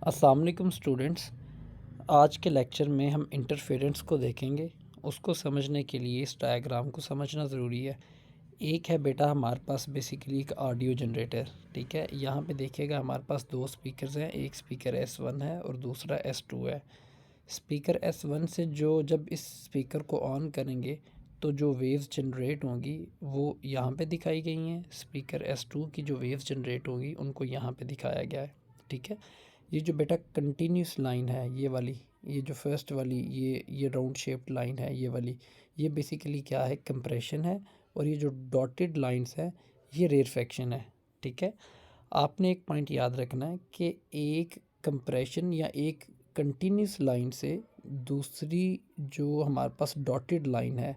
अस्सलाम वालेकुम स्टूडेंट्स। आज के लेक्चर में हम इंटरफेरेंस को देखेंगे। उसको समझने के लिए इस डायग्राम को समझना ज़रूरी है। एक है बेटा हमारे पास बेसिकली एक ऑडियो जनरेटर, ठीक है। यहाँ पे देखिएगा हमारे पास दो स्पीकर्स हैं, एक स्पीकर S1 है और दूसरा S2 है। स्पीकर S1 से जब इस स्पीकर को ऑन करेंगे तो जो वेव्स जनरेट होंगी वो यहाँ पे दिखाई गई हैं। स्पीकर S2 की जो वेव्स जनरेट होंगी उनको यहाँ पे दिखाया गया है, ठीक है। ये जो बेटा कंटिन्यूस लाइन है ये वाली, ये जो फर्स्ट वाली ये राउंड शेप्ड लाइन है ये वाली, ये बेसिकली क्या है, कंप्रेशन है। और ये जो डॉटेड लाइंस है ये रेरफेक्शन है, ठीक है। आपने एक पॉइंट याद रखना है कि एक कंप्रेशन या एक कंटिन्यूस लाइन से दूसरी जो हमारे पास डॉटेड लाइन है,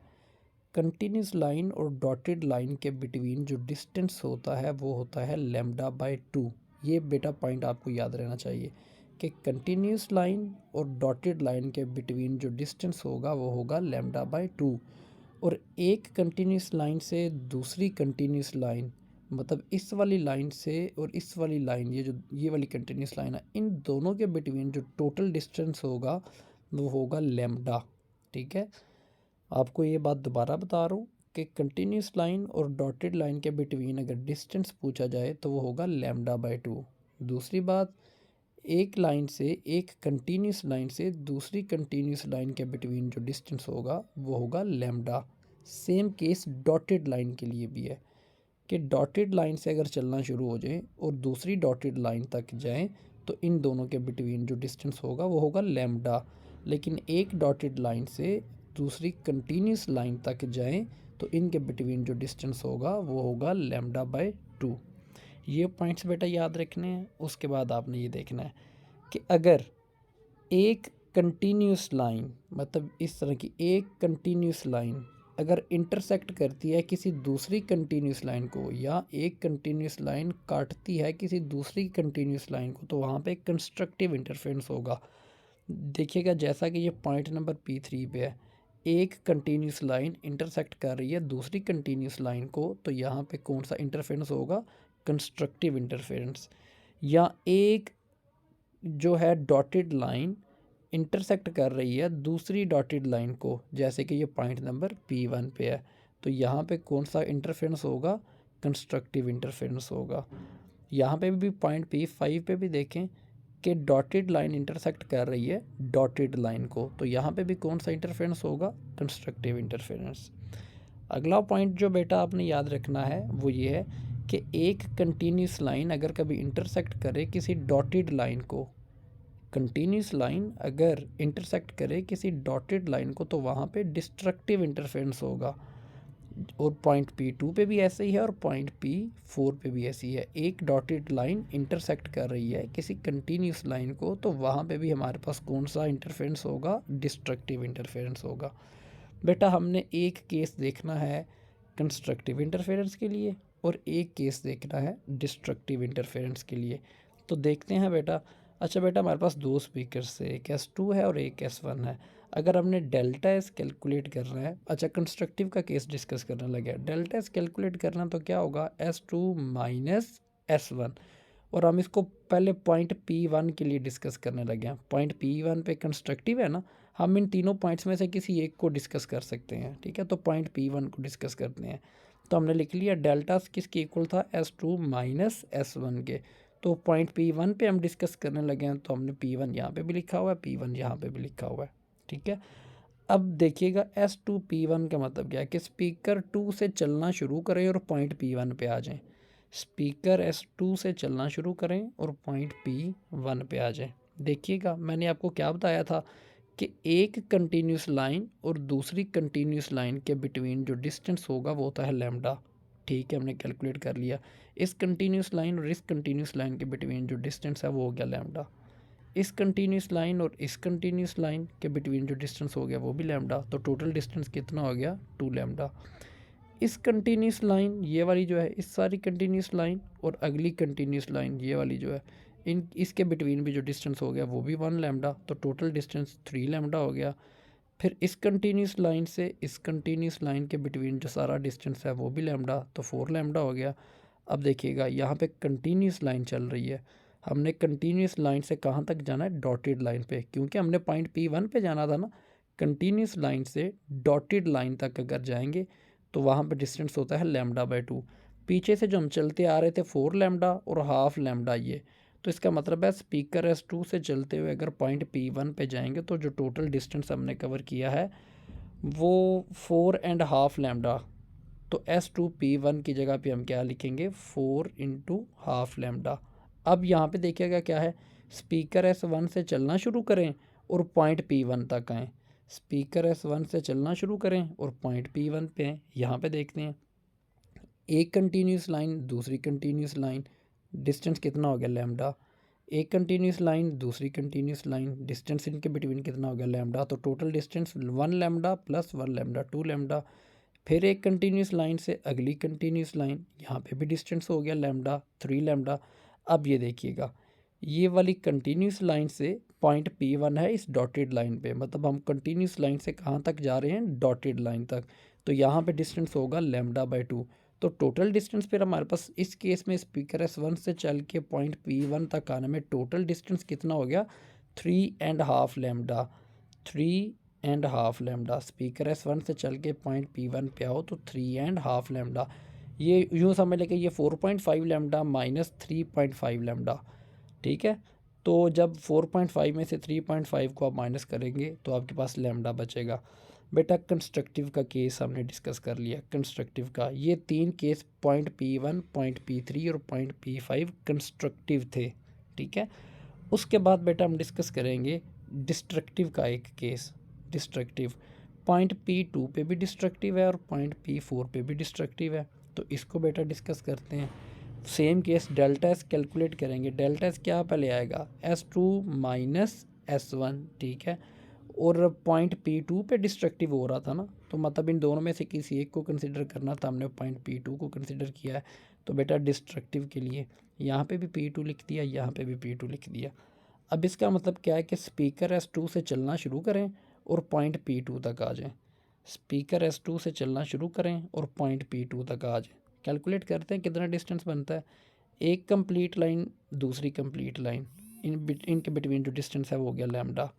कंटिन्यूस लाइन और डॉटेड लाइन के बिटवीन जो डिस्टेंस होता है वो होता है λ/2। ये बेटा पॉइंट आपको याद रहना चाहिए कि कंटिन्यूस लाइन और डॉटेड लाइन के बिटवीन जो डिस्टेंस होगा वो होगा λ/2। और एक कंटिन्यूस लाइन से दूसरी कंटिन्यूस लाइन, मतलब इस वाली लाइन से और इस वाली लाइन, ये वाली कंटिन्यूस लाइन है, इन दोनों के बिटवीन जो टोटल डिस्टेंस होगा वो होगा लैम्डा, ठीक है। आपको ये बात दोबारा बता रहा हूँ कि कंटिन्यूस लाइन और डॉटेड लाइन के बिटवीन अगर डिस्टेंस पूछा जाए तो वो होगा λ/2। दूसरी बात, एक लाइन से, एक कंटिन्यूस लाइन से दूसरी कंटिन्यूस लाइन के बिटवीन जो डिस्टेंस होगा वो होगा lambda. Same case dotted line के लिए भी है कि डॉटेड लाइन से अगर चलना शुरू हो जाए और दूसरी डॉटेड लाइन तक जाएं तो इन दोनों के बिटवीन जो डिस्टेंस होगा वो होगा लैम्डा। लेकिन एक डॉटेड लाइन से दूसरी कंटिन्यूस लाइन तक जाएं तो इनके बिटवीन जो डिस्टेंस होगा वो होगा λ/2। ये पॉइंट्स बेटा याद रखने हैं। उसके बाद आपने ये देखना है कि अगर एक कंटिन्यूस लाइन, मतलब इस तरह की एक कंटिन्यूस लाइन अगर इंटरसेक्ट करती है किसी दूसरी कंटिन्यूस लाइन को, या एक कंटिन्यूस लाइन काटती है किसी दूसरी कंटिन्यूस लाइन को, तो वहाँ पे कंस्ट्रक्टिव इंटरफेरेंस होगा। देखिएगा जैसा कि ये पॉइंट नंबर P3 पे है, एक कंटिन्यूस लाइन इंटरसेक्ट कर रही है दूसरी कंटिन्यूस लाइन को, तो यहाँ पे कौन सा इंटरफेरेंस होगा, कंस्ट्रक्टिव इंटरफेरेंस। या एक जो है डॉटेड लाइन इंटरसेक्ट कर रही है दूसरी डॉटेड लाइन को, जैसे कि ये पॉइंट नंबर P1 पे है, तो यहाँ पे कौन सा इंटरफेरेंस होगा, कंस्ट्रक्टिव इंटरफेरेंस होगा। यहाँ पे भी पॉइंट P5 पे भी देखें कि डॉटेड लाइन इंटरसेक्ट कर रही है डॉटेड लाइन को, तो यहाँ पे भी कौन सा इंटरफेरेंस होगा, कंस्ट्रक्टिव इंटरफेरेंस। अगला पॉइंट जो बेटा आपने याद रखना है वो ये है कि एक कंटिन्यूस लाइन अगर कभी इंटरसेक्ट करे किसी डॉटेड लाइन को, कंटिन्यूस लाइन अगर इंटरसेक्ट करे किसी डॉटेड लाइन को, तो वहाँ पे डिस्ट्रक्टिव इंटरफेरेंस होगा। और पॉइंट P2 पे भी ऐसे ही है और पॉइंट P4 पे भी ऐसी है। एक डॉटेड लाइन इंटरसेक्ट कर रही है किसी कंटिन्यूस लाइन को, तो वहाँ पे भी हमारे पास कौन सा इंटरफेरेंस होगा, डिस्ट्रक्टिव इंटरफेरेंस होगा। बेटा हमने एक केस देखना है कंस्ट्रक्टिव इंटरफेरेंस के लिए और एक केस देखना है डिस्ट्रक्टिव इंटरफेरेंस के लिए। तो देखते हैं बेटा। अच्छा बेटा हमारे पास दो स्पीकर्स है, एक S2 है और एक S1 है। अगर हमने डेल्टा एस कैलकुलेट करना है, अच्छा कंस्ट्रक्टिव का केस डिस्कस करने लगे, डेल्टा एस कैलकुलेट करना तो क्या होगा, S2 माइनस S1। और हम इसको पहले पॉइंट P1 के लिए डिस्कस करने लगे हैं। पॉइंट P1 पे कंस्ट्रक्टिव है ना, हम इन तीनों पॉइंट्स में से किसी एक को डिस्कस कर सकते हैं, ठीक है। तो पॉइंट P1 को डिस्कस करते हैं। तो हमने लिख लिया डेल्टा किसके इक्वल था, S2 माइनस S1 के। तो पॉइंट P1 पे हम डिस्कस करने लगे हैं, तो हमने P1 यहाँ पे भी लिखा हुआ है, P1 यहाँ पे भी लिखा हुआ है, ठीक है। अब देखिएगा S2 P1 का मतलब क्या है कि स्पीकर 2 से चलना शुरू करें और पॉइंट P1 पे आ जाएं। स्पीकर S2 से चलना शुरू करें और पॉइंट P1 पे आ जाएं। देखिएगा मैंने आपको क्या बताया था कि एक कंटिन्यूस लाइन और दूसरी कंटिन्यूस लाइन के बिटवीन जो डिस्टेंस होगा वो होता है लैम्डा, ठीक है। हमने कैलकुलेट कर लिया। इस कंटिन्यूस लाइन और इस कंटिन्यूस लाइन के बिटवीन जो डिस्टेंस है वो हो गया लैम्डा। इस कंटिन्यूस लाइन और इस कंटिन्यूस लाइन के बिटवीन जो डिस्टेंस हो गया वो भी लैम्डा, तो टोटल डिस्टेंस कितना हो गया, 2 लैम्डा। इस कंटिन्यूस लाइन ये वाली जो है, इस सारी कंटिन्यूस लाइन और अगली कंटिन्यूस लाइन ये वाली जो है, इसके बिटवीन भी जो डिस्टेंस हो गया वो भी 1 लैम्डा, तो टोटल डिस्टेंस 3 लैम्डा हो गया। फिर इस कंटिन्यूस लाइन से इस कंटिन्यूस लाइन के बिटवीन जो सारा डिस्टेंस है वो भी लैम्डा, तो 4 लैम्डा हो गया। अब देखिएगा यहाँ पे कंटिन्यूस लाइन चल रही है, हमने कंटिन्यूस लाइन से कहाँ तक जाना है, डॉटेड लाइन पे, क्योंकि हमने पॉइंट P1 पे जाना था ना। कंटिन्यूस लाइन से डॉटेड लाइन तक अगर जाएंगे तो वहाँ पे डिस्टेंस होता है λ/2। पीछे से जो हम चलते आ रहे थे 4 लैम्डा और हाफ लैम्डा ये, तो इसका मतलब है स्पीकर S2 से चलते हुए अगर पॉइंट P1 पे जाएंगे तो जो टोटल डिस्टेंस हमने कवर किया है वो 4.5 लैम्डा। तो S2P1 की जगह पे हम क्या लिखेंगे, 4 इंटू हाफ लैम्डा। अब यहाँ पे देखिएगा क्या है, स्पीकर S1 से चलना शुरू करें और पॉइंट P1 तक आएँ। स्पीकर S1 से चलना शुरू करें और पॉइंट P1 पे हैं। यहाँ पे देखते हैं, एक कंटिन्यूस लाइन दूसरी कंटिन्यूस लाइन, डिस्टेंस कितना हो गया, लैम्डा। एक कंटिन्यूस लाइन दूसरी कंटिन्यूस लाइन, डिस्टेंस इनके बिटवीन कितना हो गया, लैम्डा। तो total distance 1 lambda plus 1 lambda 2 lambda. फिर एक कंटिन्यूस लाइन से अगली कंटिन्यूस लाइन, यहाँ पे भी डिस्टेंस हो गया लैम्डा 3 लैम्डा। अब ये देखिएगा, ये वाली कंटिन्यूस लाइन से पॉइंट P1 है इस डॉटेड लाइन पे, मतलब हम कंटिन्यूस लाइन से कहाँ तक जा रहे हैं, डॉटेड लाइन तक। तो यहाँ पे डिस्टेंस होगा λ/2। तो टोटल डिस्टेंस फिर हमारे पास इस केस में स्पीकर S1 से चल के पॉइंट P1 तक आने में टोटल डिस्टेंस कितना हो गया, 3.5 लैम्डा। 3.5 लैम्डा, स्पीकर S1 से चल के पॉइंट P1 पे आओ तो 3.5 लैम्डा। ये यूँ समझ लें कि ये 4.5 लैम्डा माइनस 3.5 लैम्डा, ठीक है। तो जब 4.5 में से 3.5 को आप माइनस करेंगे तो आपके पास लैम्डा बचेगा। बेटा कंस्ट्रक्टिव का केस हमने डिस्कस कर लिया। कंस्ट्रक्टिव का ये 3 case point P1, point P3 और पॉइंट P5 कंस्ट्रक्टिव थे, ठीक है। उसके बाद बेटा हम डिस्कस करेंगे डिस्ट्रक्टिव का एक केस। डिस्ट्रक्टिव पॉइंट P2 पे भी डिस्ट्रक्टिव है और पॉइंट P4 पे भी डिस्ट्रक्टिव है, तो इसको बेटा डिस्कस करते हैं। Same case delta S calculate करेंगे। डेल्टा एस क्या पहले आएगा, S2 माइनस S1, ठीक है। और पॉइंट P2 पे डिस्ट्रक्टिव हो रहा था ना, तो मतलब इन दोनों में से किसी एक को कंसिडर करना था, हमने पॉइंट P2 को कंसिडर किया है। तो बेटा डिस्ट्रक्टिव के लिए यहाँ पे भी P2 लिख दिया, यहाँ पे भी P2 लिख दिया। अब इसका मतलब क्या है कि स्पीकर S2 से चलना शुरू करें और पॉइंट P2 तक आ जाएं। स्पीकर S2 से चलना शुरू करें और पॉइंट P2 तक आ जाएं। कैलकुलेट करते हैं कितना डिस्टेंस बनता है। एक कंप्लीट लाइन दूसरी कंप्लीट लाइन, इनके बिटवीन जो डिस्टेंस है वो हो गया लैम्डा।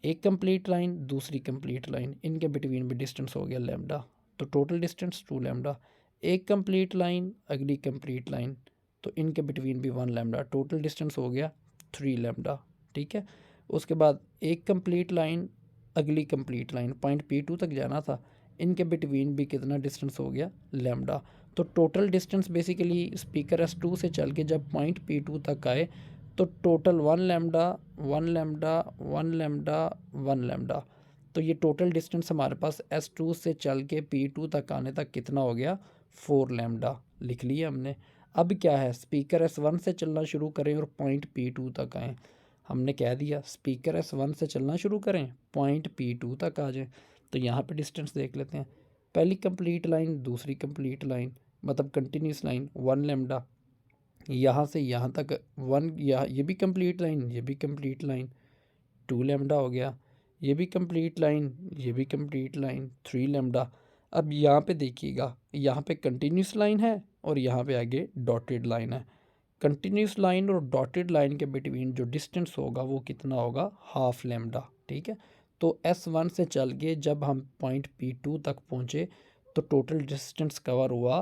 एक कंप्लीट लाइन दूसरी कंप्लीट लाइन, इनके बिटवीन भी डिस्टेंस हो गया लैम्डा। तो टोटल डिस्टेंस 2 लैम्डा। एक कंप्लीट लाइन अगली कंप्लीट लाइन, तो इनके बिटवीन भी 1 लैम्डा, टोटल डिस्टेंस हो गया 3 लैम्डा, ठीक है। उसके बाद एक कंप्लीट लाइन अगली कंप्लीट लाइन, पॉइंट P2 तक जाना था, इनके बिटवीन भी कितना डिस्टेंस हो गया, लैम्डा। तो total distance basically speaker S2 से चल के जब पॉइंट P2 तक आए तो total 1 lambda 1 lambda 1 lambda 1 lambda. तो ये टोटल डिस्टेंस हमारे पास S2 से चल के P2 तक आने तक कितना हो गया, 4 लैम्डा लिख लिया हमने। अब क्या है, स्पीकर S1 से चलना शुरू करें और पॉइंट P2 तक आएँ। हमने कह दिया स्पीकर S1 से चलना शुरू करें, पॉइंट P2 तक आ जाएँ। तो यहाँ पे डिस्टेंस देख लेते हैं। पहली कंप्लीट लाइन दूसरी कंप्लीट लाइन, मतलब कंटिन्यूस लाइन 1 लैम्डा, यहाँ से यहाँ तक 1, ये भी कंप्लीट लाइन ये भी कंप्लीट लाइन 2 लैम्डा हो गया। ये भी कंप्लीट लाइन ये भी कंप्लीट लाइन 3 लैम्डा। अब यहाँ पे देखिएगा, यहाँ पे कंटिन्यूस लाइन है और यहाँ पे आगे डॉटेड लाइन है। कंटिन्यूस लाइन और डॉटेड लाइन के बिटवीन जो डिस्टेंस होगा वो कितना होगा, हाफ लैम्डा, ठीक है। तो S1 से चल के जब हम पॉइंट P2 तक पहुँचे तो टोटल डिस्टेंस कवर हुआ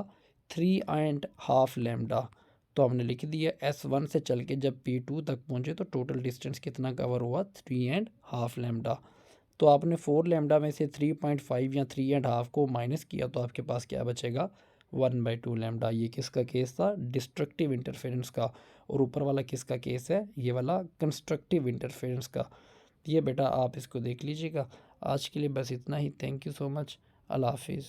3.5 लैम्डा। तो हमने लिख दिया S1 से चल के जब P2 तक पहुँचे तो टोटल डिस्टेंस कितना कवर हुआ, 3.5 लैम्डा। तो आपने 4 लैम्डा में से 3.5 या 3.5 को माइनस किया तो आपके पास क्या बचेगा, 1/2 लैम्डा। ये किसका केस था, डिस्ट्रक्टिव इंटरफेरेंस का। और ऊपर वाला किसका केस है, ये वाला कंस्ट्रक्टिव इंटरफेरेंस का। ये बेटा आप इसको देख लीजिएगा। आज के लिए बस इतना ही। Thank you so much. अल्लाह हाफिज़।